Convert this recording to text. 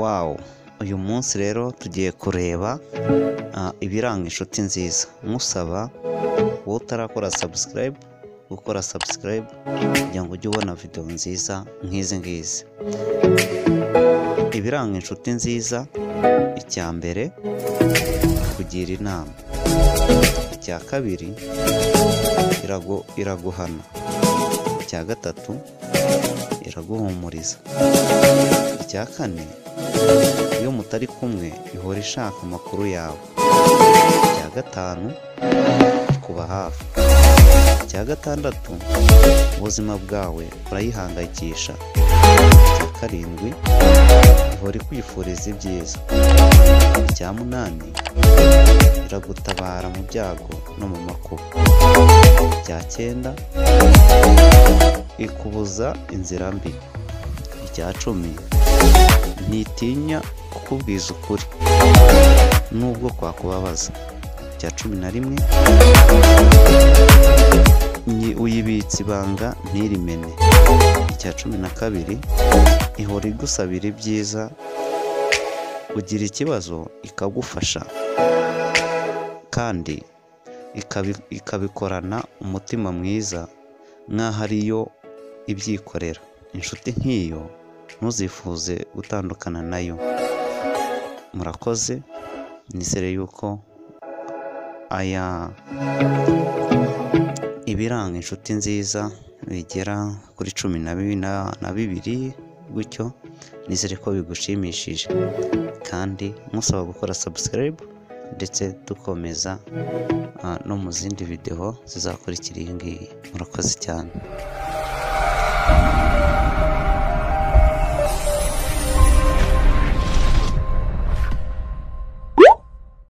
Wow, uyu munsi rero tugiye kureba ibiranga inshuti nziza. Musaba wowe utarakora subscribe gukora subscribe kugira ngo ujye ubona video nziza nk'izi ngizi. Ibiranga inshuti nziza: icya mbere, kugira inama; icya kabiri, iraguhana; icya gatatu, iraguhumuriza; icya kane, iyo mutari kumwe ihora ishaka amakuru yawe; icya gatanu, kuba hafi; icya gatandatu, ubuzima bwawe urayihangayikisha; icya karindwi, ihora ikwifuriza ibyiza; icya munani, iragutabara mu byago no mu makuba; icya cyenda, ikubuza inzira mbi; icya cumi, ntitinya kukubwiza ukuri nubwo kwakubabaza; icya cumi na rimwe, uyibitsa ibanga ntirimene; icya cumi na kabiri, ihora igusabira ibyiza; ugira ikibazo ikagufasha kandi ikabikorana umutima mwiza nk'aho ariyo ibyikorera. Inshuti nk'iyo ntuzifuze gutandukana nayo. Murakoze, nizere yuko ibiranga inshuti nziza bigera kuri 12 gutyo. Nizere ko bigushimishije kandi musaba gukora subscribe ndetse dukomeza no mu zindi video zizakurikira iyi ngiyi. Murakoze cyane.